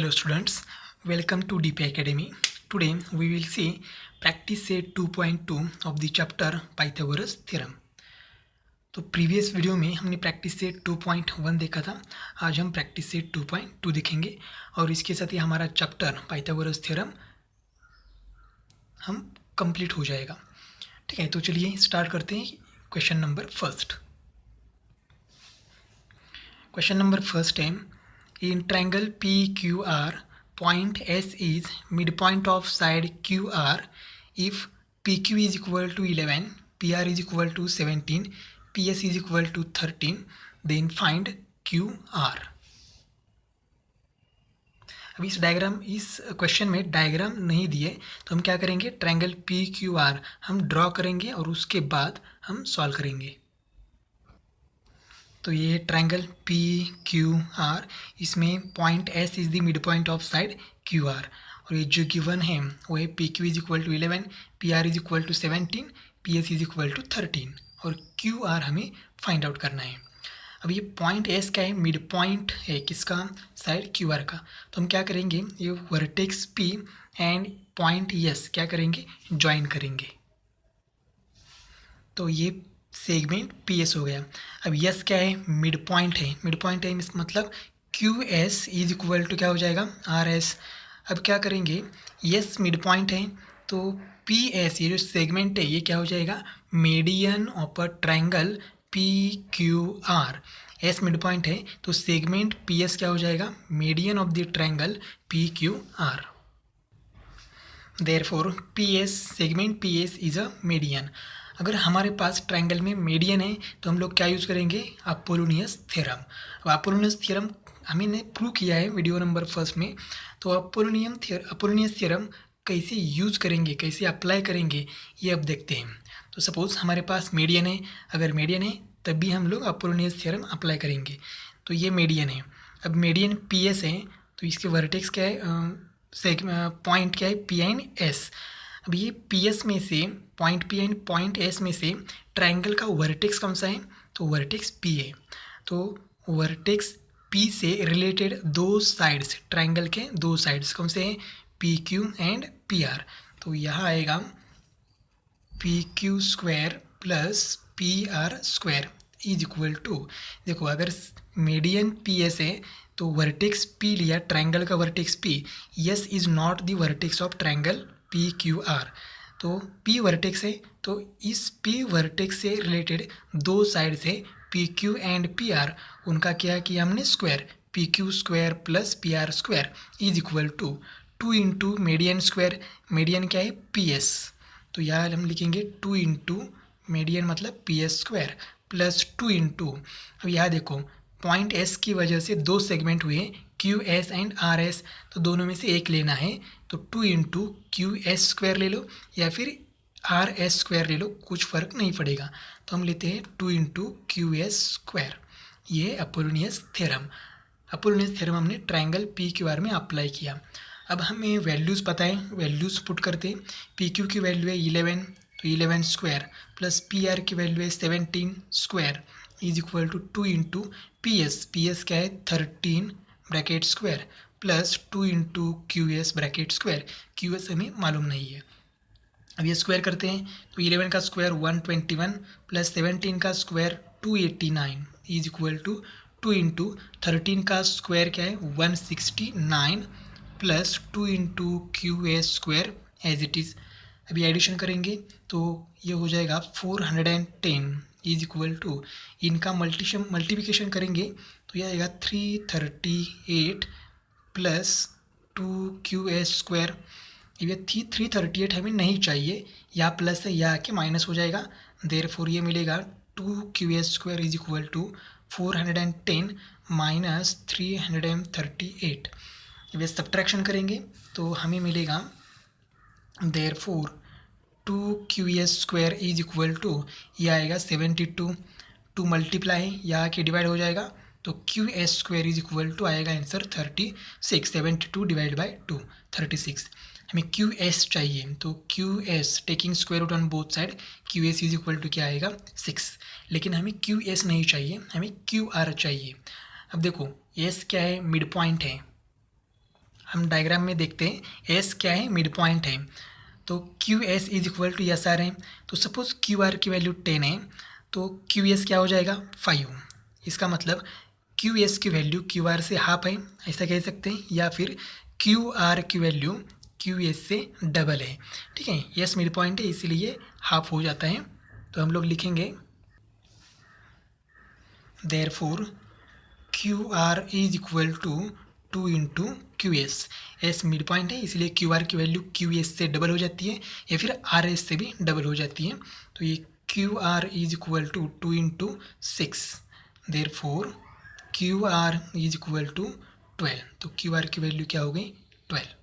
Hello students, welcome to DP Academy. Today we will see practice set 2.2 of the chapter Pythagoras theorem. तो previous video में हमने practice set 2.1 देखा था. आज हम प्रैक्टिस सेट 2.2 देखेंगे और इसके साथ ही हमारा चैप्टर पाइथागोरस थ्योरम हम कंप्लीट हो जाएगा. ठीक है, तो चलिए स्टार्ट करते हैं. Question number first. Question number first है, in triangle PQR, point S is midpoint of side QR. If PQ is equal to 11, PR is equal to 17, PS is equal to 13, then find QR. अब इस question में diagram नहीं दिए तो हम क्या करेंगे, ट्रायंगल PQR हम ड्रॉ करेंगे और उसके बाद हम सॉल्व करेंगे. तो ये ट्रायंगल PQR, इसमें point S is the mid point of side QR और ये जो गिवन है वो है PQ is equal to 11, PR is equal to 17, PS is equal to 13 और QR हमें फाइंड आउट करना है. अब ये पॉइंट S क्या है, मिड पॉइंट है किसका, साइड QR का. तो हम क्या करेंगे, ये vertex P and point S क्या करेंगे, ज्वाइन करेंगे. तो ये सेगमेंट PS हो गया. अब S क्या है, मिड पॉइंट है. मिड पॉइंट है मतलब QS इज इक्वल टू क्या हो जाएगा, RS. अब क्या करेंगे, S मिड पॉइंट है तो PS ये जो सेगमेंट है ये क्या हो जाएगा, median of a triangle PQR. S mid point है तो सेगमेंट PS क्या हो जाएगा, median of the triangle PQR. Therefore PS segment PS is a median. अगर हमारे पास ट्रायंगल में मीडियन है तो हम लोग क्या यूज़ करेंगे, अपोलोनियस थ्योरम. अब अपोलोनियस थ्योरम हमने प्रूव किया है वीडियो नंबर फर्स्ट में. तो अपोलोनियस थ्योरम कैसे यूज़ करेंगे, कैसे अप्लाई करेंगे, ये अब देखते हैं. तो सपोज़ हमारे पास मीडियन है, अगर मीडियन है तब भी हम लोग अपोलोनियस थ्योरम अप्लाई करेंगे. तो ये मीडियन है. अब मीडियन PS है तो इसके वर्टेक्स क्या है, पॉइंट क्या है, P एंड S. अब ये PS में से point P and point S में से ट्रायंगल का वर्टेक्स कौन सा है, तो वर्टेक्स P है. तो वर्टेक्स P से रिलेटेड दो साइड्स, ट्रायंगल के दो साइड्स कौन से हैं, PQ एंड PR. तो यहाँ आएगा PQ square plus PR square is equal to, देखो अगर मीडियन PS है तो वर्टेक्स P लिया, ट्रायंगल का vertex P, S is not the vertex of triangle PQR. तो P वर्टेक्स है तो इस P वर्टेक्स से रिलेटेड दो साइड्स है PQ एंड PR, उनका क्या किया हमने, square. PQ square plus PR square is equal to 2 into median square. Median क्या है, PS. तो यहाँ हम लिखेंगे 2 इंटू मीडियन मतलब PS स्क्वायर प्लस 2 इंटू, अब यहाँ देखो पॉइंट S की वजह से दो सेगमेंट हुए QS एंड RS, तो दोनों में से एक लेना है. तो 2 इंटू QS स्क्वायर ले लो या फिर RS स्क्वायर ले लो, कुछ फ़र्क नहीं पड़ेगा. तो हम लेते हैं 2 इंटू QS स्क्वायर. ये अपोलोनियस थ्योरम. अपोलोनियस थ्योरम हमने ट्रायंगल PQR में अप्लाई किया. अब हमें वैल्यूज़ पता है, वैल्यूज़ पुट करते हैं. PQ की वैल्यू है 11, तो 11 स्क्वायर प्लस PR की वैल्यू है 17 square is equal to 2 into PS क्या है 13 bracket square plus 2 into QS bracket square. QS हमें मालूम नहीं है. अब ये स्क्वायर करते हैं तो 11 का स्क्वायर 121 प्लस 17 का square 289 is equal to 2 into 13 का स्क्वायर क्या है 169 plus 2 into QS square as it is. अभी एडिशन करेंगे तो ये हो जाएगा 410 इज इक्वल टू, इनका मल्टीप्लिकेशन करेंगे तो यह आएगा 338 प्लस 2QS स्क्वायर. ये 338 हमें नहीं चाहिए, या प्लस है या के माइनस हो जाएगा. देयरफॉर ये मिलेगा 2QS square is equal to 410 minus 338. ये सब्ट्रैक्शन करेंगे तो हमें मिलेगा, therefore 2QS square is equal to, ये आएगा 72. 2 मल्टीप्लाई या के डिवाइड हो जाएगा तो QS square is equal to आएगा आंसर 36. 72 divide by 2 36. हमें QS चाहिए तो QS taking square root on both side, QS is equal to क्या आएगा 6. लेकिन हमें QS नहीं चाहिए, हमें QR चाहिए. अब देखो S क्या है, मिड पॉइंट है, हम डायग्राम में देखते हैं एस क्या है, मिड पॉइंट है, तो Q S is equal to S R है। तो सपोज क्यू आर की वैल्यू 10 है तो क्यू एस क्या हो जाएगा 5। इसका मतलब क्यू एस की वैल्यू क्यू आर से हाफ है, ऐसा कह सकते हैं, या फिर क्यू आर की वैल्यू क्यू एस से डबल है। ठीक है, एस मिड पॉइंट है इसीलिए हाफ हो जाता है। तो हम लोग लिखेंगे therefore Q R is equal to 2 into Q S. S mid point है इसलिए क्यू आर की वैल्यू क्यू एस से डबल हो जाती है या फिर आर एस से भी डबल हो जाती है। तो ये Q R is equal to 2 into 6, therefore Q R is equal to 12। तो क्यू आर की वैल्यू क्या हो गई 12।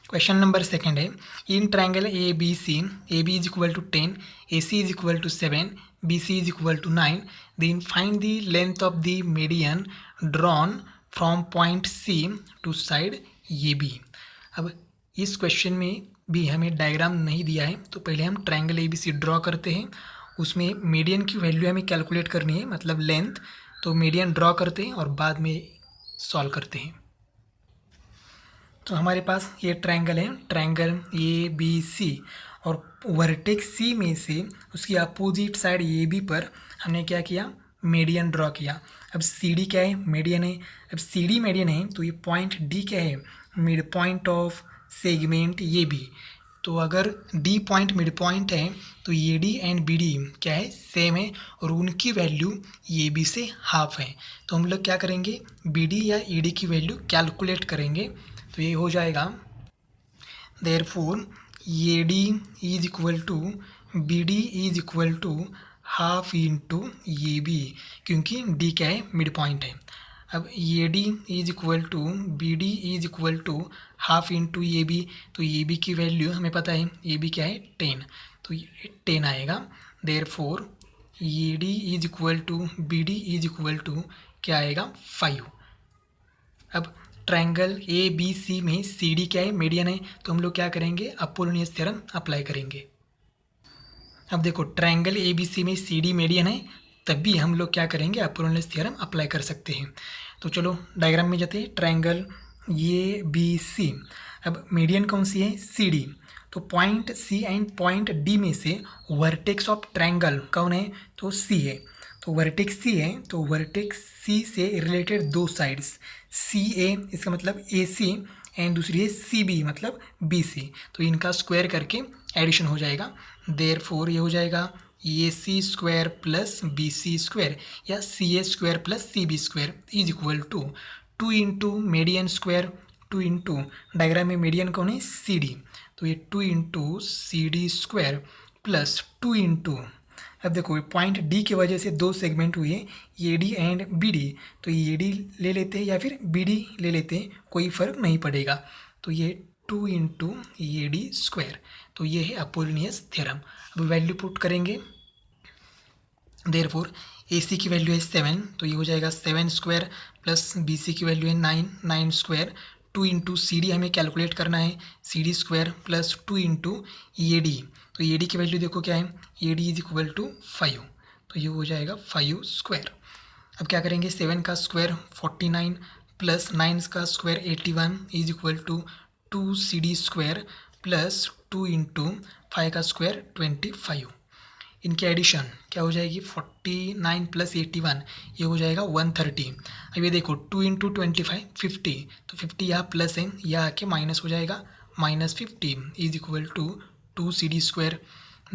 क्वेश्चन नंबर सेकंड है, in triangle A B is equal to 10, A C is equal to 7, B C is equal to 9, then find the length of the median drawn from point C to side A B. अब इस question में भी हमें diagram नहीं दिया है, तो पहले हम triangle A B C draw करते हैं, उसमें मीडियन की वैल्यू हमें कैलकुलेट करनी है, मतलब लेंथ। तो मीडियन ड्रॉ करते हैं और बाद में सॉल्व करते हैं। तो हमारे पास ये ट्रायंगल है, ट्रायंगल ए बी सी, और वर्टेक्स सी में से उसकी अपोजिट साइड ए बी पर हमने क्या किया, मीडियन ड्रॉ किया। अब सी डी क्या है, मीडियन है। अब सी डी मीडियन है तो ये पॉइंट डी क्या है, mid point of segment A B. तो अगर डी पॉइंट मिड पॉइंट है तो A D and B D क्या है, सेम है, और उनकी वैल्यू ए बी से हाफ है। तो हम लोग क्या करेंगे, बी डी या ई डी की वैल्यू कैलकुलेट करेंगे। तो ये हो जाएगा therefore A D is equal to B D is equal to half into A B, क्योंकि डी क्या है, मिड पॉइंट है। अब A D is equal to B D is equal to half into A B, तो A B की value हमें पता है, ए बी क्या है 10, तो ये 10 आएगा। Therefore A D is equal to B D is equal to क्या आएगा 5। अब ट्रायंगल ए बी सी में सी डी क्या है, मीडियन है, तो हम लोग क्या करेंगे, अपोलोनियस थ्योरम अप्लाई करेंगे। अब देखो ट्रायंगल ए बी सी में सी डी मीडियन है, तब भी हम लोग क्या करेंगे, अपोलोनियस थ्योरम अप्लाई कर सकते हैं। तो चलो डायग्राम में जाते हैं, ट्रायंगल ए बी सी। अब मीडियन कौन सी है, सी डी। तो point C and point D में से वर्टेक्स ऑफ ट्रायंगल कौन है, तो सी है। तो वर्टेक्स सी है, तो वर्टेक्स सी से रिलेटेड दो साइड्स, सी ए इसका मतलब ए सी, एंड दूसरी है सी बी मतलब बी सी। तो इनका स्क्वायर करके एडिशन हो जाएगा। देयरफॉर ये हो जाएगा A C square plus B C square, या C A square plus C B square is equal to 2 into median square, 2 into diagram में मीडियन कौन है, सी डी, तो ये 2 into C D square plus 2 into, अब देखो point D की वजह से दो सेगमेंट हुए A D and B D, तो ए डी ले लेते हैं या फिर बी डी ले लेते हैं, कोई फ़र्क नहीं पड़ेगा। तो ये 2 इंटू ए डी स्क्वायर, तो ये है अपोलोनियस थ्योरम। अब वैल्यू पुट करेंगे, देयरफॉर ए सी की वैल्यू है 7, तो ये हो जाएगा 7 स्क्वायर प्लस बी सी की वैल्यू है 9 स्क्वायर, 2 इंटू सी डी हमें कैलकुलेट करना है, C D square plus 2 into A D. तो ए डी की वैल्यू देखो क्या है, A D is equal to 5, तो ये हो जाएगा 5 स्क्वायर। अब क्या करेंगे, 7 का स्क्वायर 49 प्लस 9 का square 81 is equal to 2 C D square plus 2 into 5 का स्क्वायर 25। इनकी एडिशन क्या हो जाएगी, 49 प्लस 81 ये हो जाएगा 130। अब ये देखो 2 इंटू 25 50, तो 50 यहाँ प्लस है, यह आके माइनस हो जाएगा, -50 is equal to 2 C D square.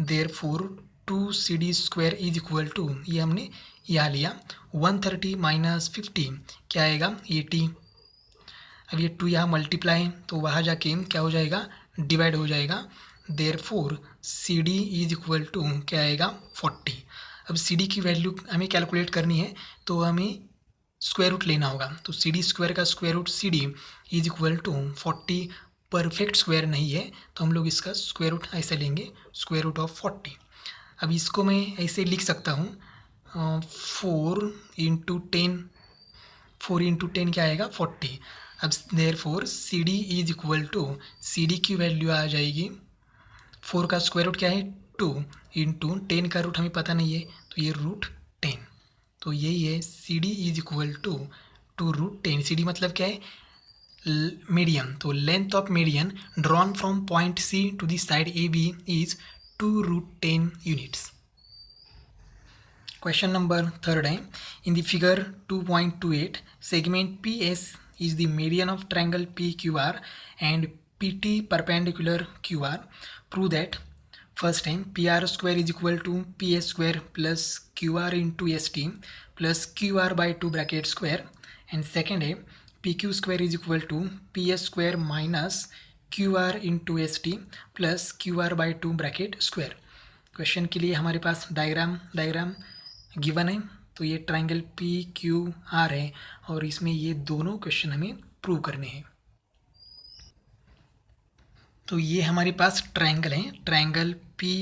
Therefore 2 C D square is equal to, ये हमने यहाँ लिया 130 माइनस 50 क्या आएगा 80। अब ये 2 यहाँ मल्टीप्लाई तो वहाँ जाके क्या हो जाएगा, डिवाइड हो जाएगा। Therefore C D is equal to क्या आएगा 40। अब सी डी की वैल्यू हमें कैलकुलेट करनी है तो हमें स्क्वायर रूट लेना होगा, तो सी डी स्क्वायर का square root C D is equal to 40। Perfect square नहीं है तो हम लोग इसका स्क्वायर रूट ऐसे लेंगे, स्क्वायर रूट ऑफ 40। अब इसको मैं ऐसे लिख सकता हूँ 4 इंटू 10, 4 इंटू 10 क्या आएगा 40। अब therefore C D is equal to, C D की वैल्यू आ जाएगी, 4 का स्क्वायर रूट क्या है 2 इंटू 10 का रूट हमें पता नहीं है, तो ये रूट 10। तो यही है C D is equal to 2√10। C D मतलब क्या है, मीडियन। तो length of median drawn from point C to the side A B is 2√10 units. Question number third है, in the figure 2.28 segment P S is the median of triangle PQR and PT perpendicular QR. Prove that first time PR square is equal to PS square plus QR into ST plus QR by 2 bracket square, and second है PQ square is equal to PS square minus QR into ST plus QR by 2 bracket square. Question के लिए हमारे पास diagram given है। तो ये triangle P Q are है और इसमें ये दोनों क्वेश्चन हमें प्रूव करने हैं। तो ये हमारे पास ट्राइंगल है, ट्राइंगल पी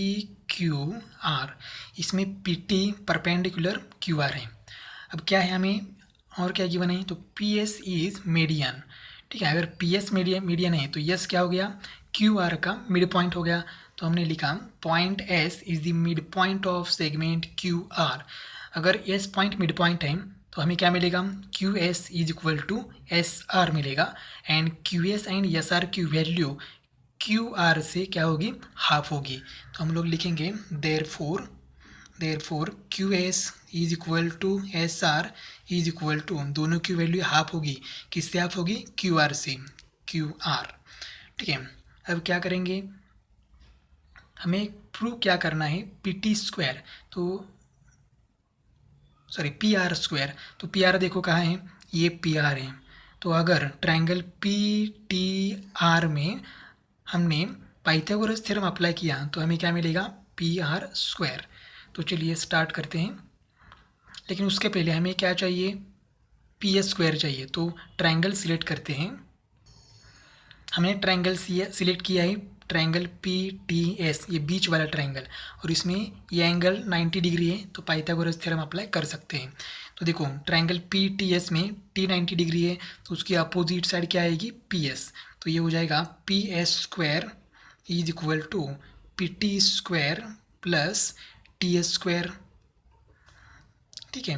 क्यू आर, इसमें P T perpendicular Q R है। अब क्या है हमें और क्या गिवन है, तो पी एस इज मीडियन। ठीक है, अगर पी एस मीडियन है तो यस क्या हो गया, क्यू आर का मिड पॉइंट हो गया। तो हमने लिखा point S is the mid point of segment Q R. अगर एस पॉइंट मिड पॉइंट है तो हमें क्या मिलेगा, Q S is equal to S R मिलेगा, and Q S and S R की वैल्यू क्यू आर से क्या होगी, हाफ होगी। तो हम लोग लिखेंगे therefore Q S is equal to S R is equal to, दोनों की वैल्यू हाफ होगी, किससे हाफ होगी, क्यू आर से, क्यू आर। ठीक है, अब क्या करेंगे, हमें प्रूव क्या करना है, पी टी स्क्वायर, तो सॉरी पी आर स्क्वायर। तो पी आर देखो कहाँ है, ये पी आर है। तो अगर ट्राइंगल पी टी आर में हमने पाइथागोरस थ्योरम अप्लाई किया तो हमें क्या मिलेगा, पी आर स्क्वायर। तो चलिए स्टार्ट करते हैं, लेकिन उसके पहले हमें क्या चाहिए, पी एस स्क्वायर चाहिए। तो ट्राइंगल सिलेक्ट करते हैं, हमने ट्राइंगल सिलेक्ट किया है, ट्राइंगल पी टी एस, ये बीच वाला ट्राइंगल, और इसमें ये एंगल 90 डिग्री है, तो पाइथागोरस थ्योरम अप्लाई कर सकते हैं। तो देखो ट्राइंगल पी टी एस में टी 90 डिग्री है, तो उसकी अपोजिट साइड क्या आएगी, पी एस। तो ये हो जाएगा P S square is equal to P T square plus T S square. ठीक है,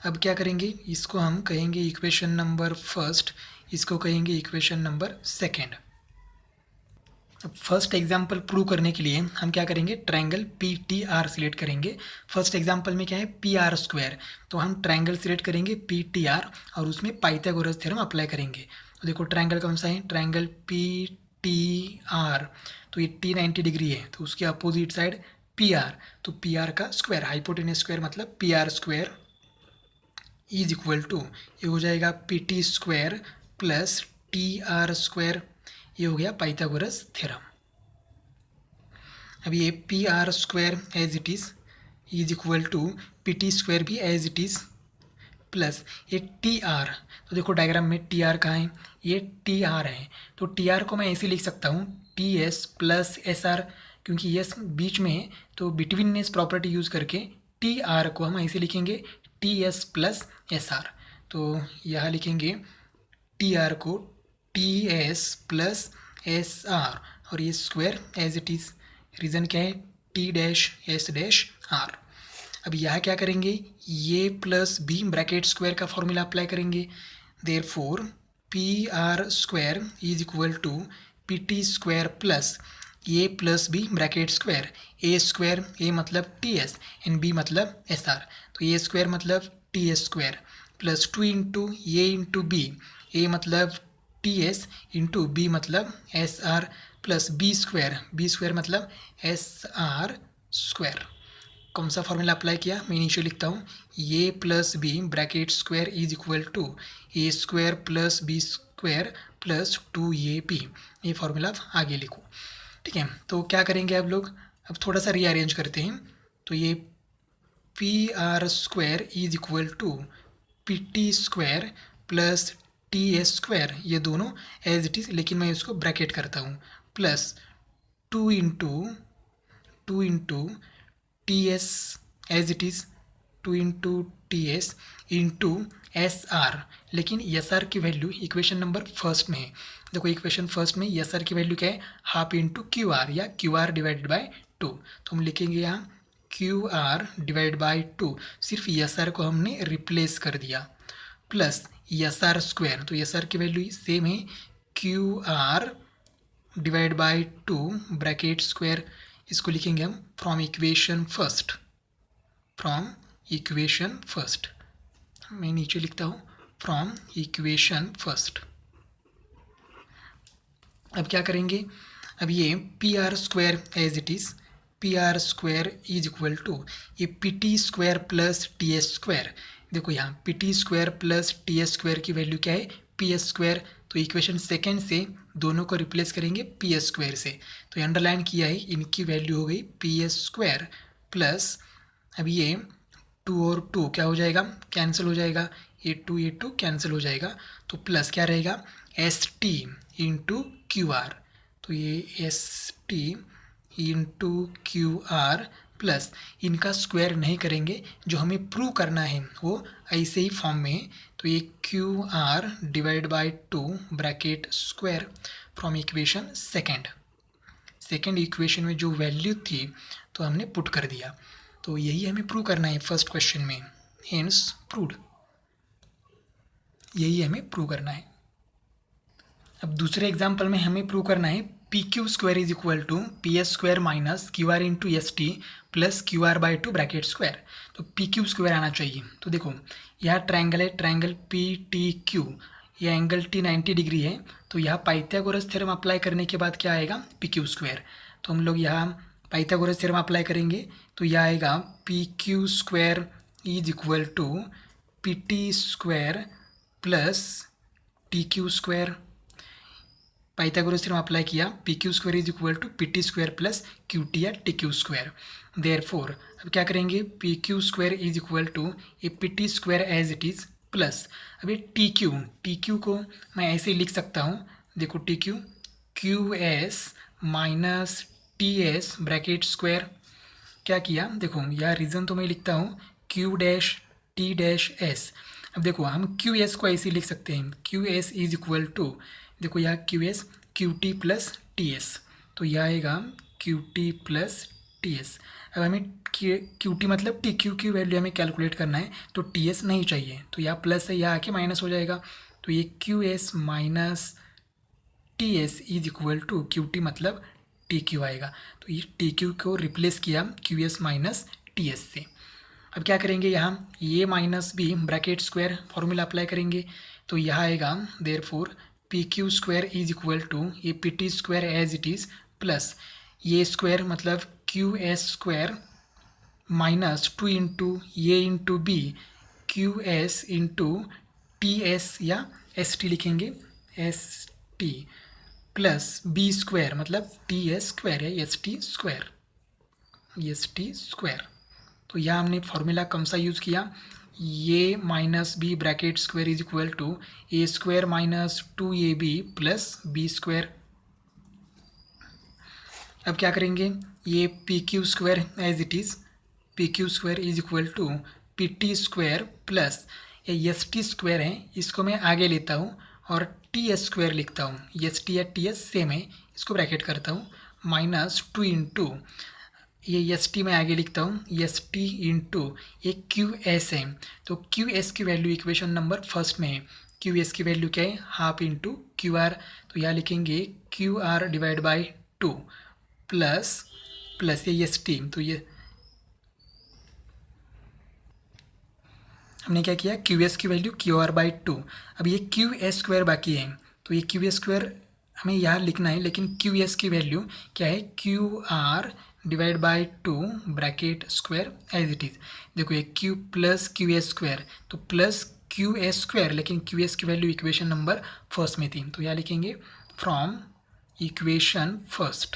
अब क्या करेंगे, इसको हम कहेंगे इक्वेशन नंबर फर्स्ट, इसको कहेंगे इक्वेशन नंबर सेकेंड। अब फर्स्ट एग्जाम्पल प्रूव करने के लिए हम क्या करेंगे, triangle P T R select करेंगे। फर्स्ट एग्जाम्पल में क्या है, पी आर स्क्वायर, तो हम ट्राइंगल सिलेक्ट करेंगे पी टी आर और उसमें पाइथागोरस थ्योरम अप्लाई करेंगे। तो देखो ट्राइंगल कौन सा है, ट्राइंगल पी टी आर, तो ये टी 90 डिग्री है, तो उसके अपोजिट साइड पी आर, तो पी आर का स्क्वायर, हाइपोटेनस स्क्वायर मतलब P R square is equal to, ये हो जाएगा P T square plus T R square, ये हो गया पाइथागोरस थ्योरम। अब ये P R square as it is equal to P T square भी एज इट इज़ प्लस ये टी आर। तो देखो डायग्राम में टी आर कहाँ है, ये टी आर है, तो टी आर को मैं ऐसे लिख सकता हूँ T S plus S R, क्योंकि एस बीच में है, तो बिटवीननेस प्रॉपर्टी यूज़ करके टी आर को हम ऐसे लिखेंगे T S plus S R. तो यहाँ लिखेंगे टी आर को T S plus S R और ये square as it is, reason क्या है, T dash S dash R. अब यहाँ क्या करेंगे, ये प्लस बी ब्रैकेट स्क्वायर का फॉर्मूला अप्लाई करेंगे। Therefore P R square is equal to P T square plus A plus B bracket square, A square, A मतलब टी एस एंड बी मतलब S R, तो A square मतलब T S square plus 2 into A into B, A मतलब T S into B मतलब S R plus B square मतलब S R square. कौन सा formula apply किया, मैं नीचे लिखता हूँ, A plus B bracket square is equal to A square plus B square plus 2ab, ये फॉर्मूला आप आगे लिखो। ठीक है, तो क्या करेंगे आप लोग, अब थोड़ा सा रीअरेंज करते हैं। तो ये P R square is equal to P T square plus T S square, ये दोनों एज इट इज़, लेकिन मैं इसको ब्रैकेट करता हूँ, plus 2 into T S as it is, 2 into T S into S R, लेकिन एस आर की value equation number first में है। देखो इक्वेशन फर्स्ट में एस आर की वैल्यू क्या है, हाफ इंटू क्यू आर या क्यू आर डिवाइडेड बाई 2। तो हम लिखेंगे यहाँ क्यू आर डिवाइड बाई 2, सिर्फ एस आर को हमने रिप्लेस कर दिया, प्लस एस आर स्क्वायर, तो एस आर की वैल्यू सेम है Q R divide by 2 bracket square, इसको लिखेंगे हम फ्रॉम इक्वेशन फर्स्ट, मैं नीचे लिखता हूँ फ्रॉम इक्वेशन फर्स्ट। अब क्या करेंगे, अब ये P R square as it is, P R square is equal to ये P T square plus T S square, देखो यहाँ P T square plus T S square की वैल्यू क्या है पी एस स्क्वायर, तो इक्वेशन सेकेंड से दोनों को रिप्लेस करेंगे पी एस स्क्वायर से, तो ये अंडरलाइन किया है, इनकी वैल्यू हो गई पी एस स्क्वायर प्लस, अब ये 2 और 2 क्या हो जाएगा, कैंसिल हो जाएगा, ये 2 कैंसिल हो जाएगा, तो प्लस क्या रहेगा S T into Q are, तो A S T into Q R plus इनका स्क्वायर नहीं करेंगे, जो हमें प्रूव करना है वो ऐसे ही फॉर्म में है, तो ये Q R divide by 2 bracket square from equation second equation में जो वैल्यू थी तो हमने पुट कर दिया, तो यही हमें प्रूव करना है फर्स्ट क्वेश्चन में, हेंस प्रूव्ड, यही हमें प्रूव करना है। अब दूसरे एग्जाम्पल में हमें प्रूव करना है P Q square is equal to P S square minus Q R into S T plus Q R by 2 bracket square, तो पी क्यू स्क्वायर आना चाहिए, तो देखो यह ट्रायंगल है, ट्रायंगल पी टी क्यू, यह एंगल टी 90 डिग्री है, तो यहाँ पाइथागोरस थ्योरम अप्लाई करने के बाद क्या आएगा पी क्यू स्क्वायर, तो हम लोग यहाँ पाइथागोरस थ्योरम अप्लाई करेंगे, तो यह आएगा P Q square is equal to P T square plus T Q square, Pythagoras theorem apply किया, P Q square is equal to P T square plus Q T या T Q square, therefore अब क्या करेंगे P Q square is equal to ये P T square as it is plus, अब ये T Q को मैं ऐसे लिख सकता हूँ, देखो T Q S minus T S bracket square, क्या किया देखो यह रीज़न तो मैं लिखता हूँ Q dash T dash S, अब देखो हम क्यू एस को ऐसे लिख सकते हैं Q S is equal to, देखो यहाँ Q S Q T plus T S, तो यह आएगा Q T plus T S, अब हमें क्यू टी मतलब टी क्यू की वैल्यू हमें कैलकुलेट करना है, तो टी एस नहीं चाहिए, तो यहाँ प्लस है यहाँ आके माइनस हो जाएगा, तो ये Q S minus T S is equal to Q T मतलब टी क्यू आएगा, तो ये टी क्यू को रिप्लेस किया Q S minus T S से। अब क्या करेंगे यहाँ ये minus B bracket square formula apply करेंगे, तो यह आएगा therefore P Q square is equal to ये P T square as it is plus ये स्क्वायर मतलब Q S square minus 2 into ये into B Q S into T S या S T लिखेंगे S T plus B square मतलब T S square है S T square, तो यहाँ हमने फॉर्मूला कौन सा यूज़ किया, ये minus B bracket square is equal to A square minus 2ab plus B square. अब क्या करेंगे ये P Q square as it is, P Q square is equal to P T square plus ये S T square है, इसको मैं आगे लेता हूँ और टी एस स्क्वायर लिखता हूँ, एस टी या टी एस सेम है, इसको ब्रैकेट करता हूँ माइनस 2 इंटू ये एस टी मैं आगे लिखता हूँ एस टी इंटू ये क्यू एस है, तो क्यू एस की वैल्यू इक्वेशन नंबर फर्स्ट में है, क्यू एस की वैल्यू क्या है हाफ इंटू क्यू आर, तो यहाँ लिखेंगे Q R divide by 2 plus ये एस टी, तो ये हमने क्या किया क्यू एस की वैल्यू क्यू आर बाई 2, अब ये क्यू एस स्क्वायर बाकी है, तो ये क्यू एस स्क्वायर हमें यहाँ लिखना है, लेकिन क्यू एस की वैल्यू क्या है Q R divide by 2 bracket square as it is, देखो ये Q plus Q S square तो प्लस क्यू एस स्क्वायर, लेकिन क्यू एस की वैल्यू इक्वेशन नंबर फर्स्ट में थी, तो यहाँ लिखेंगे फ्रॉम इक्वेशन फर्स्ट।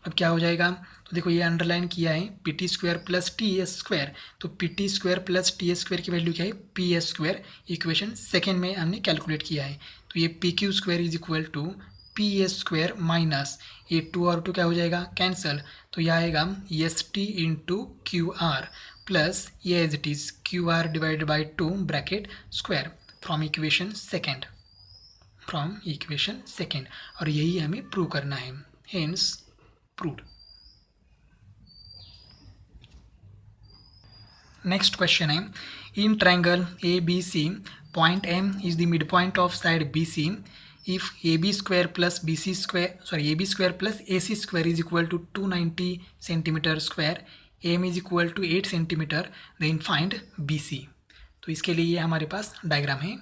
अब क्या हो जाएगा, तो देखो ये अंडरलाइन किया है P T square plus T S square, तो P T square plus T S square की वैल्यू क्या है P S square, equation second में हमने कैलकुलेट किया है, तो ये P Q square is equal to P S square minus ये 2 और 2 क्या हो जाएगा कैंसल, तो यह आएगा S T into Q R plus ये as it is Q R divide by 2 bracket square from equation second, और यही हमें प्रूव करना है, हेंस प्रूव्ड। नेक्स्ट क्वेश्चन है, in triangle A B C point M is the mid point of side B C if A B square plus B C square A B square plus A C square is equal to 290 centimetre square, M is equal to 8 centimetre, then find B C. तो इसके लिए ये हमारे पास diagram है।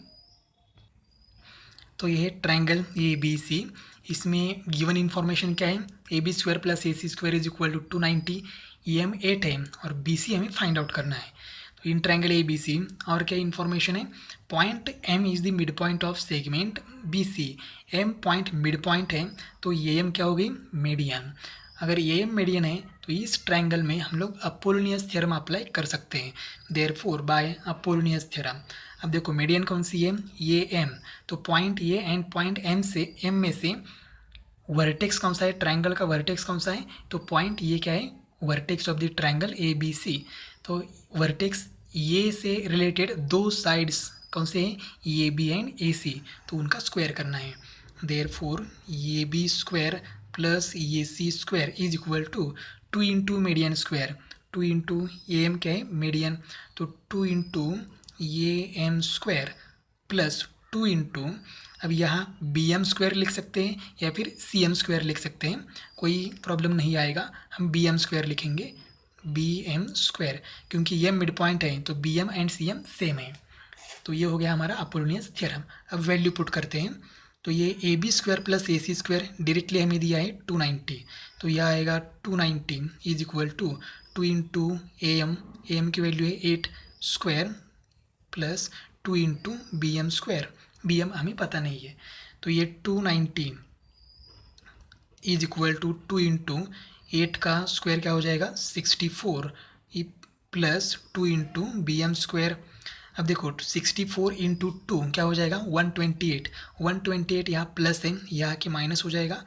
तो ये है triangle A B सी, इसमें गिवन इन्फॉर्मेशन क्या है, A B square plus A C square is equal to 290, M 8 है और बी सी हमें फाइंड आउट करना है। तो इन ट्रायंगल ए बी सी और क्या इन्फॉर्मेशन है, point M is the mid point of segment B C, M point mid point है तो ये एम क्या होगी, मीडियन। अगर ये एम मीडियन है तो इस ट्रायंगल में हम लोग अपोलोनियस थ्योरम अप्लाई कर सकते हैं, देयरफॉर बाय अपोलोनियस थ्योरम। अब देखो मीडियन कौन सी है, ये एम, तो पॉइंट ये एंड पॉइंट एम में से वर्टेक्स कौन सा है, ट्रायंगल का वर्टेक्स कौन सा है, तो पॉइंट ये क्या है, vertex of the triangle A B C. तो वर्टेक्स ये से रिलेटेड दो साइड्स कौन से हैं, ए बी एंड ए सी, तो उनका स्क्वायर करना है। Therefore A B square plus A C square is equal to 2 into median square, 2 into A M क्या है, मीडियन, तो 2 into A M square plus 2 into, अब यहाँ बी एम स्क्वायर लिख सकते हैं या फिर सी एम स्क्वायर लिख सकते हैं, कोई प्रॉब्लम नहीं आएगा, हम बी एम स्क्वायर लिखेंगे, बी एम स्क्वायर, क्योंकि ये मिड पॉइंट है तो B M and C M same है। तो ये हो गया हमारा अपोलोनियस थ्योरम। अब वैल्यू पुट करते हैं, तो ये A B square plus A C square directly हमें दिया है 290, तो यह आएगा 290 is equal to 2 into A M की वैल्यू है 8 square plus 2 into B M square, B M हमें पता नहीं है, तो ये 290 इज इक्वल टू 2 इंटू 8 का स्क्वायर क्या हो जाएगा 64 plus 2 into B M square. अब देखो 64 इंटू 2 क्या हो जाएगा 128, 128 यहाँ प्लस है, यहाँ के माइनस हो जाएगा,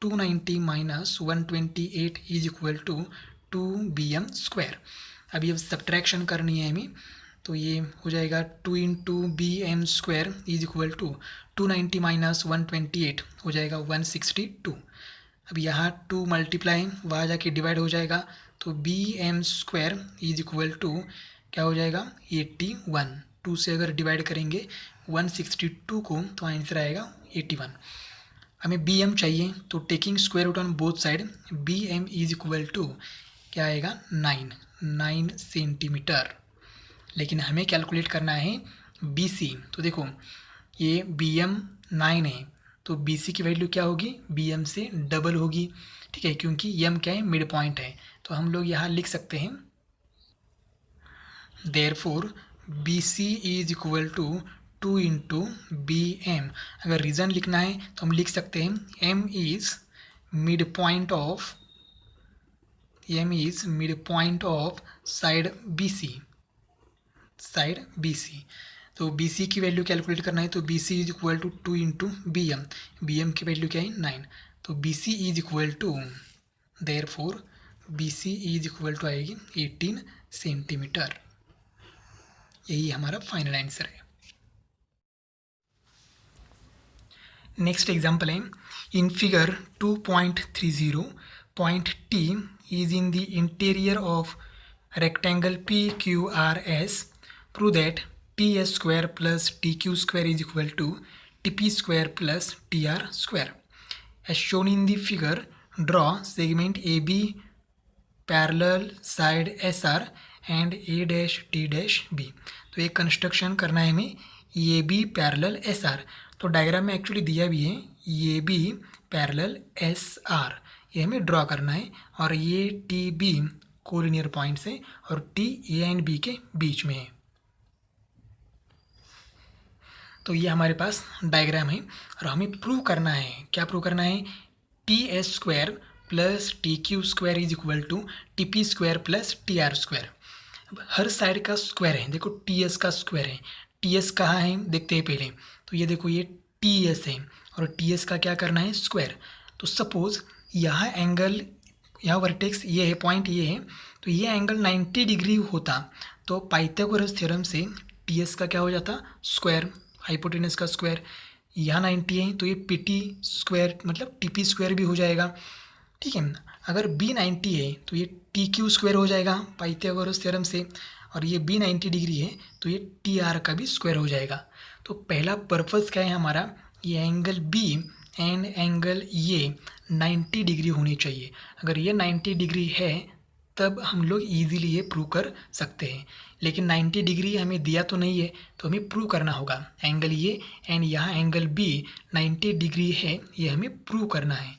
290 minus 128 is equal to 2 B M square. अब ये सब्ट्रैक्शन करनी है हमें, तो ये हो जाएगा 2 into B M square is equal to 290 minus 128 हो जाएगा 162। अब यहाँ 2 मल्टीप्लाई वहाँ जाके डिवाइड हो जाएगा, तो B M square is equal to क्या हो जाएगा 81, 2 से अगर डिवाइड करेंगे 162 को तो आंसर आएगा 81। हमें बी एम चाहिए, तो taking square root on both side B M is equal to क्या आएगा 9 सेंटीमीटर। लेकिन हमें कैलकुलेट करना है बी सी, तो देखो ये बी एम 9 है तो बी सी की वैल्यू क्या होगी, बी एम से डबल होगी, ठीक है, क्योंकि एम क्या है, मिड पॉइंट है, तो हम लोग यहाँ लिख सकते हैं therefore B C is equal to 2 into B M. अगर रीज़न लिखना है तो हम लिख सकते हैं M is mid point of side B C, तो बी सी की वैल्यू कैलकुलेट करना है, तो B C is equal to 2 into B M की वैल्यू क्या है 9, तो B C is equal to therefore B C is equal to आएगी 18 सेंटीमीटर। यही हमारा फाइनल आंसर है। नेक्स्ट एग्जाम्पल है, in figure 2.30 point T is in the interior of rectangle PQRS, prove that TS square plus TQ square is equal to TP square plus TR square. As shown in the figure, draw segment AB parallel side SR and A dash T dash B. तो एक construction करना है हमें AB parallel SR, तो diagram में actually दिया भी है AB पैरेलल SR, ये हमें ड्रॉ करना है, और ये TB कोलिनियर पॉइंट्स है और टी ए एंड बी के बीच में है। तो ये हमारे पास डायग्राम है और हमें प्रूव करना है, क्या प्रूव करना है, T S square plus T Q square is equal to T P square plus T R square. अब हर साइड का स्क्वायर है, देखो टी एस का स्क्वायर है, टी एस कहाँ है देखते हैं पहले, तो ये देखो ये टी एस है और टी एस का क्या करना है स्क्वायर। तो सपोज यहाँ एंगल, यहाँ वर्टेक्स ये है, पॉइंट ये है, तो ये एंगल 90 डिग्री होता तो पाइथागोरस थ्योरम से टी एस का क्या हो जाता स्क्वायर, हाइपोटेनस का स्क्वायर, यहाँ 90 है तो ये पी टी स्क्वायर मतलब टी पी स्क्वायर भी हो जाएगा, ठीक है। अगर बी 90 है तो ये टी क्यू स्क्वायर हो जाएगा पाइथागोरस थ्योरम से, और ये बी 90 डिग्री है तो ये टी आर का भी स्क्वायर हो जाएगा। तो पहला पर्पस क्या है हमारा, ये एंगल बी एंड एंगल ये 90 डिग्री होनी चाहिए। अगर ये 90 डिग्री है तब हम लोग इजीली ये प्रूव कर सकते हैं, लेकिन 90 डिग्री हमें दिया तो नहीं है, तो हमें प्रूव करना होगा एंगल ये एंड यहाँ एंगल बी 90 डिग्री है, ये हमें प्रूव करना है।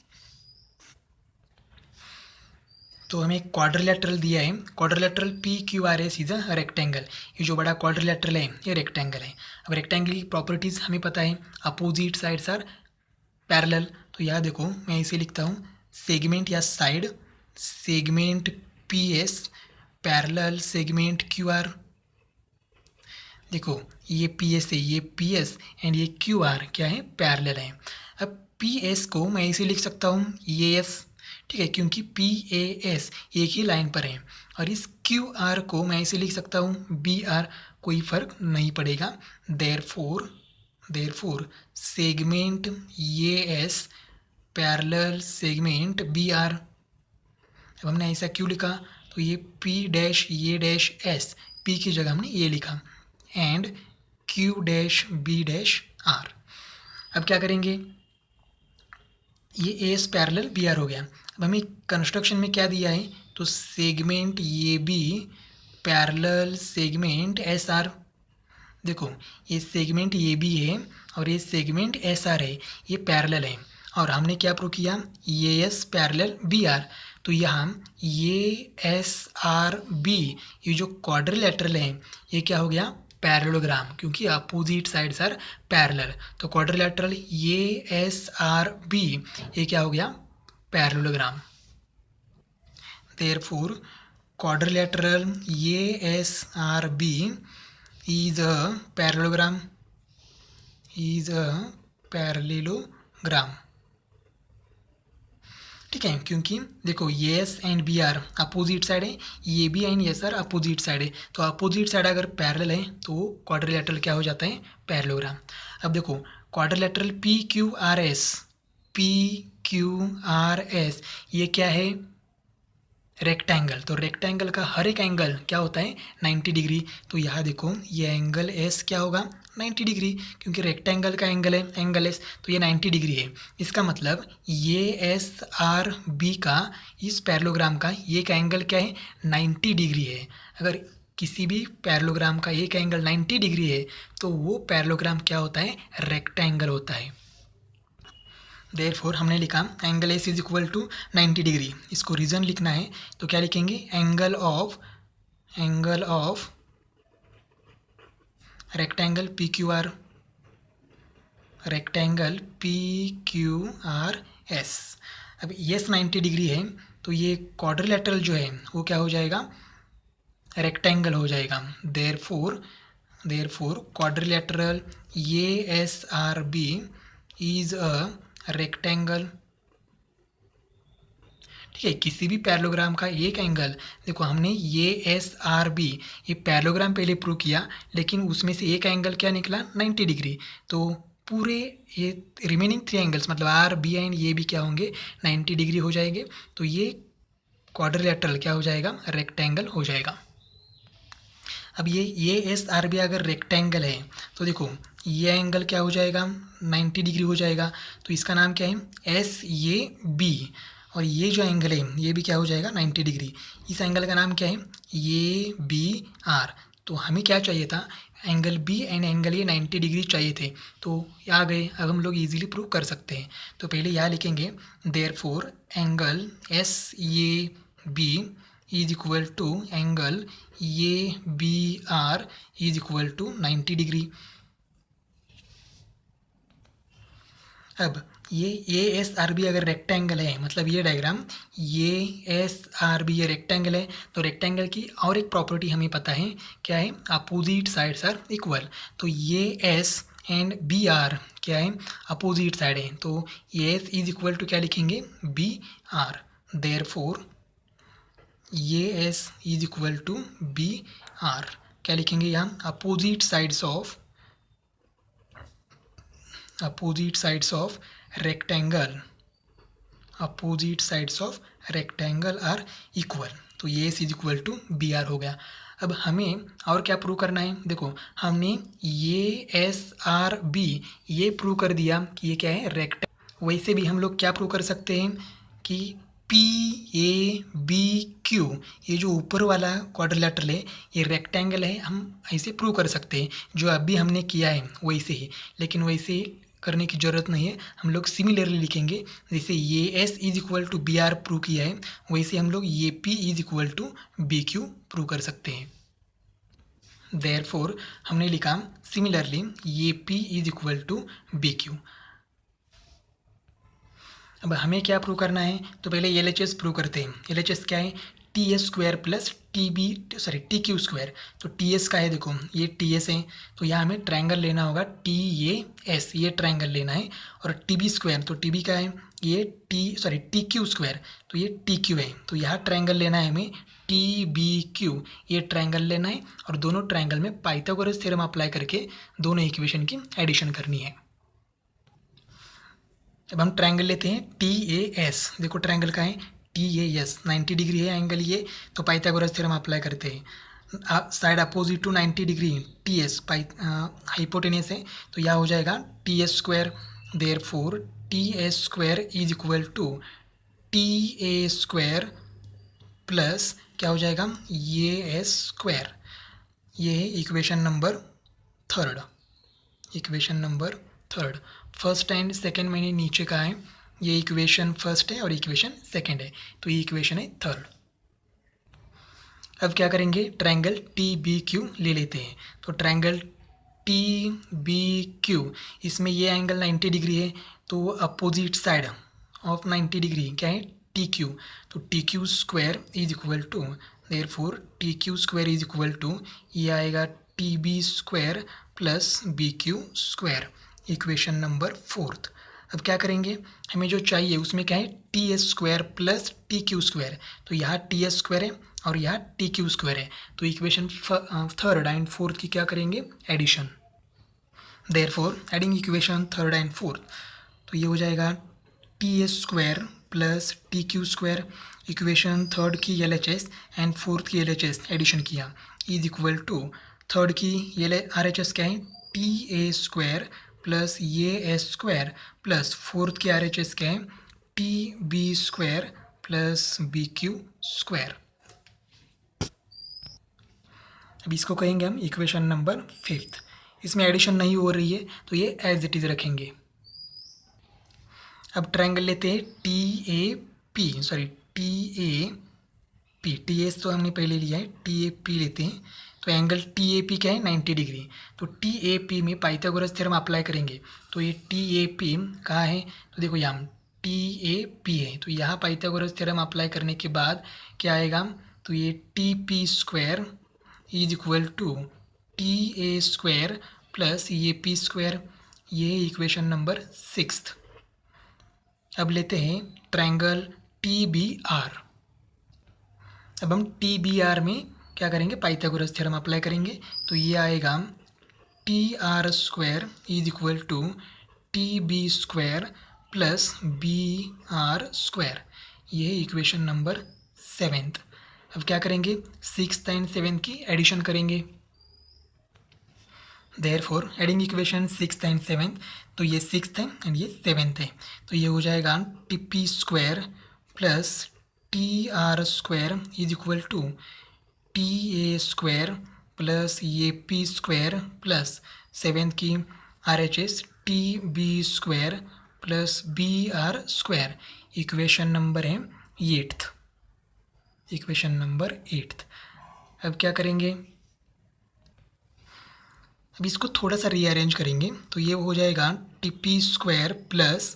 तो हमें क्वाड्रिलेटरल दिया है, quadrilateral P Q R S is a rectangle. ये जो बड़ा क्वाड्रिलेटरल है ये रेक्टेंगल है। अब रेक्टेंगल की प्रॉपर्टीज़ हमें पता है, अपोजिट साइड्स आर पैरेलल। तो यहाँ देखो मैं इसे लिखता हूँ सेगमेंट या side, segment P S parallel segment Q are. देखो ये पी एस है, ये पी एस एंड ये क्यू आर क्या है, पैरेलल है। अब पी एस को मैं इसे लिख सकता हूँ ये एस, ठीक है, क्योंकि पी ए एस एक ही लाइन पर है। और इस क्यू आर को मैं इसे लिख सकता हूँ बी आर, कोई फर्क नहीं पड़ेगा। देयरफॉर सेगमेंट ये S parallel segment B R. अब हमने ऐसा क्यों लिखा, तो ये पी डैश ये डैश एस, पी की जगह हमने ये लिखा, and Q dash B dash R. अब क्या करेंगे, ये एस पैरेलल बी आर हो गया। अब हमें कंस्ट्रक्शन में क्या दिया है, तो सेगमेंट ये B parallel segment S R. देखो ये सेगमेंट ये बी है और ये सेगमेंट एस आर है, ये पैरेलल है। और हमने क्या प्रूव किया, ये एस पैरेलल बी आर। तो यहाँ ये एस आर बी, ये जो क्वाड्रिलेटरल है ये क्या हो गया, पैरेललोग्राम, क्योंकि अपोजिट साइड्स आर पैरेलल। तो क्वाड्रिलेटरल ये एस आर बी ये क्या हो गया, पैरेललोग्राम। देयरफॉर क्वाड्रिलेटरल ये S R B is a parallelogram, ठीक है, क्योंकि देखो ये S and B are opposite side है, ये B and S are opposite side है। तो अपोजिट साइड अगर पैरेलल है तो क्वाड्रिलेटरल क्या हो जाता है, पैरेललोग्राम। अब देखो quadrilateral P Q R S ये क्या है, रेक्टेंगल। तो रेक्टेंगल का हर एक एंगल क्या होता है, 90 डिग्री। तो यहाँ देखो ये एंगल एस क्या होगा, 90 डिग्री, क्योंकि रेक्टेंगल का एंगल है एंगल एस, तो ये 90 डिग्री है। इसका मतलब ये एस आर बी का इस पैरेललोग्राम का ये का एंगल क्या है, 90 डिग्री है। अगर किसी भी पैरेललोग्राम का एक एंगल 90 डिग्री है तो वो पैरेललोग्राम क्या होता है, रेक्टेंगल होता है। देयरफॉर हमने लिखा angle S is equal to 90 degree. इसको रीज़न लिखना है तो क्या लिखेंगे, angle of rectangle P Q R, rectangle P Q R S. अब एस 90 डिग्री है तो ये क्वाड्रिलेटरल जो है वो क्या हो जाएगा, रेक्टेंगल हो जाएगा। देयरफॉर क्वाड्रिलेटरल ये S R B is a rectangle, ठीक है। किसी भी पैरेललोग्राम का एक एंगल, देखो हमने ये एस आर बी ये पैरेललोग्राम पहले प्रूव किया, लेकिन उसमें से एक एंगल क्या निकला, 90 डिग्री। तो पूरे ये रिमेनिंग 3 एंगल्स मतलब आर बी एंड ये भी क्या होंगे, 90 डिग्री हो जाएंगे। तो ये क्वाड्रिलेटरल क्या हो जाएगा, रेक्टेंगल हो जाएगा। अब ये एस आर बी अगर रेक्टेंगल है तो देखो ये एंगल क्या हो जाएगा, 90 डिग्री हो जाएगा। तो इसका नाम क्या है, एस ये बी। और ये जो एंगल है ये भी क्या हो जाएगा, 90 डिग्री। इस एंगल का नाम क्या है, ये बी आर। तो हमें क्या चाहिए था, एंगल बी एंड एंगल ये 90 डिग्री चाहिए थे, तो आ गए। अब हम लोग इजीली प्रूव कर सकते हैं। तो पहले यहाँ लिखेंगे देयरफॉर एंगल एस ये B is equal to angle ये B R is equal to 90 degree. अब ये एस आर बी अगर रेक्टेंगल है, मतलब ये डायग्राम ये एस आर बी ये रेक्टेंगल है, तो रेक्टेंगल की और एक प्रॉपर्टी हमें पता है, क्या है, अपोजिट साइड्स आर इक्वल। तो A S and B R क्या है, अपोजिट साइड है। तो A S is equal to क्या लिखेंगे, B R. Therefore A S is equal to B R, क्या लिखेंगे यहाँ, opposite sides of rectangle are equal. तो A S is equal to B R हो गया। अब हमें और क्या प्रूव करना है, देखो हमने ये एस आर बी ये प्रूव कर दिया कि ये क्या है, रेक्टेंगल। वैसे भी हम लोग क्या प्रूव कर सकते हैं कि पी ए बी क्यू ये जो ऊपर वाला क्वाड्रिलेटरल है ये रेक्टेंगल है, हम ऐसे प्रूव कर सकते हैं जो अभी हमने किया है वैसे ही। लेकिन वैसे करने की ज़रूरत नहीं है, हम लोग सिमिलरली लिखेंगे। जैसे A S is equal to B R prove किया है, वैसे हम लोग A P is equal to B Q prove कर सकते हैं। देयरफॉर हमने लिखा similarly A P is equal to B Q. अब हमें क्या प्रूव करना है, तो पहले एल एच एस प्रूव करते हैं। एल एच एस क्या है, T S square plus T Q square. तो टी एस का है, देखो ये टी एस है, तो यहाँ हमें ट्रायंगल लेना होगा टी ए एस, ये ट्रायंगल लेना है। और टी बी स्क्वायर, तो टी बी का है ये टी क्यू स्क्वायर, तो ये टी क्यू है। तो यहाँ ट्रायंगल लेना है हमें टी बी क्यू, ये ट्रायंगल लेना है। और दोनों ट्रायंगल में पाइथागोरस थ्योरम अप्लाई करके दोनों इक्वेशन की एडिशन करनी है। अब हम ट्रायंगल लेते हैं टी ए एस, देखो ट्रायंगल का है टी ए एस, 90 डिग्री है एंगल ये, तो पाइथागोरस थ्योरम अप्लाई करते हैं। Side opposite to 90 degree T S hypotenuse है, तो यह हो जाएगा T S square. Therefore T S square is equal to T A square plus क्या हो जाएगा, ये एस स्क्वायर। ये है equation number third. Equation number third, first and second मैंने नीचे कहा है, ये इक्वेशन फर्स्ट है और इक्वेशन सेकंड है, तो ये इक्वेशन है थर्ड। अब क्या करेंगे, ट्रायंगल टी बी क्यू ले लेते हैं। तो ट्रायंगल टी बी क्यू, इसमें ये एंगल 90 डिग्री है, तो अपोजिट साइड ऑफ 90 डिग्री क्या है, टी क्यू। तो T Q square is equal to, therefore T Q square is equal to ये आएगा T B square plus B Q square, equation number fourth. अब क्या करेंगे, हमें जो चाहिए उसमें क्या है, T S square plus T Q square. तो यहाँ टी एस स्क्वायर है और यहाँ टी क्यू स्क्वायर है, तो इक्वेशन थर्ड एंड फोर्थ की क्या करेंगे, addition. Therefore adding equation third and fourth, तो ये हो जाएगा T S square plus T Q square, equation third की L H S and fourth की एल एच एस एडिशन किया, इज इक्वल टू थर्ड की आर एच एस क्या है, टी ए स्क्वायर प्लस ये एस स्क्वायर प्लस फोर्थ की R H S क्या है, T B square plus B Q square. अब इसको कहेंगे हम इक्वेशन नंबर फिफ्थ। इसमें एडिशन नहीं हो रही है, तो ये एज इट इज़ रखेंगे। अब ट्रायंगल लेते हैं T A P, T S तो हमने पहले लिया है, टी ए पी लेते हैं। तो एंगल टी ए पी क्या है, 90 डिग्री। तो टी ए पी में पाइथागोरस थ्योरम अप्लाई करेंगे, तो ये टी ए पी कहाँ है, तो देखो यहाँ टी ए पी है, तो यहाँ पाइथागोरस थ्योरम अप्लाई करने के बाद क्या आएगा, तो ये T P square is equal to T A square plus A P square, ये इक्वेशन नंबर सिक्स्थ। अब लेते हैं ट्रायंगल टी बी आर। अब हम टी बी आर में क्या करेंगे, पाइथागोरस थ्योरम अप्लाई करेंगे, तो ये आएगा T R square is equal to T B square plus B R square, ये इक्वेशन नंबर सेवेंथ। अब क्या करेंगे, सिक्स्थ एंड सेवेंथ की एडिशन करेंगे। Therefore adding equation sixth and seventh, तो ये सिक्स्थ है एंड ये सेवेंथ है, तो ये हो जाएगा T P square plus T R square is equal to T A square plus A P square plus seventh की R H S T B square plus B R square, equation number है eighth, equation number eighth. अब क्या करेंगे, अब इसको थोड़ा सा rearrange करेंगे, तो ये हो जाएगा T P square plus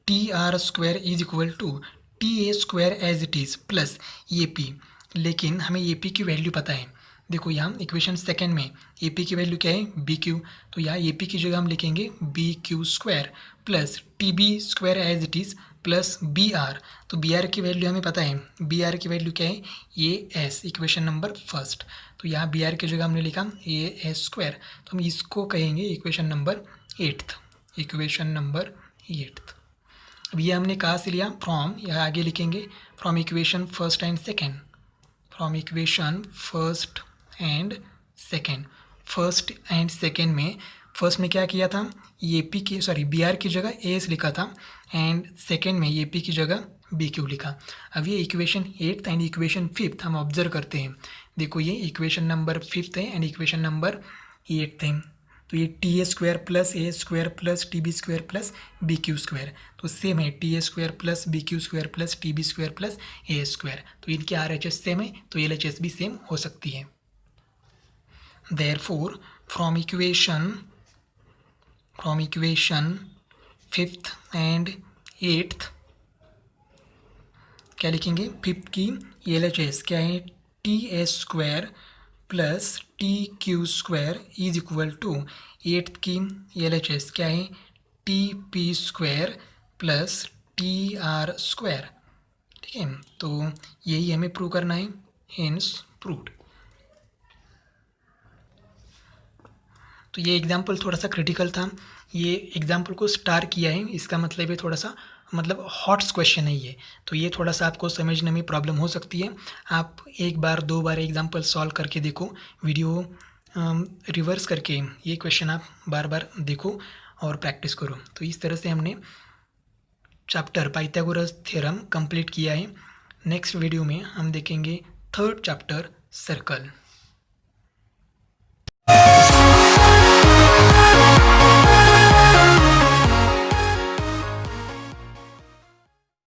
T R square is equal to T A square as it is plus A P. लेकिन हमें ए पी की वैल्यू पता है, देखो यहाँ इक्वेशन सेकेंड में ए पी की वैल्यू क्या है, बी क्यू। तो यहाँ ए पी की जगह हम लिखेंगे B Q square plus T B square as it is plus B R. तो बी आर की वैल्यू हमें पता है, बी आर की वैल्यू क्या है, A S, equation number first. तो यहाँ बी आर की जगह हमने लिखा ए एस स्क्वायर, तो हम इसको कहेंगे equation number eighth, equation number eighth. अब ये हमने कहाँ से लिया, फ्रॉम, यहाँ आगे लिखेंगे from equation first and second, from equation first and second. First and second में फर्स्ट में क्या किया था, ए पी की बी आर की जगह ए एस लिखा था एंड सेकेंड में ए पी की जगह बी क्यू लिखा। अब ये equation 8th and equation 5th हम ऑब्जर्व करते हैं। देखो ये इक्वेशन नंबर 5th है एंड इक्वेशन नंबर 8th है। तो ये T A square plus A square plus T B square plus B Q square, तो सेम है T A square plus B Q square plus T B square plus A square. तो इनके R H S same है तो L H S भी same हो सकती है। Therefore, from equation 5th and 8th क्या लिखेंगे, 5th की एल एच एस क्या है, T S square plus T Q square is equal to 8th की एल एच एस क्या है, T P square plus T R square. ठीक है, तो यही हमें प्रूव करना है, हेंस प्रूव्ड। तो ये एग्जाम्पल थोड़ा सा क्रिटिकल था, ये एग्जाम्पल को स्टार किया है, इसका मतलब है थोड़ा सा मतलब हॉट्स क्वेश्चन है ये, तो ये थोड़ा सा आपको समझने में प्रॉब्लम हो सकती है। आप एक बार दो बार एग्जाम्पल सॉल्व करके देखो, वीडियो रिवर्स करके ये क्वेश्चन आप बार बार देखो और प्रैक्टिस करो। तो इस तरह से हमने चैप्टर पाइथागोरस थ्योरम कंप्लीट किया है। नेक्स्ट वीडियो में हम देखेंगे 3rd चैप्टर सर्कल।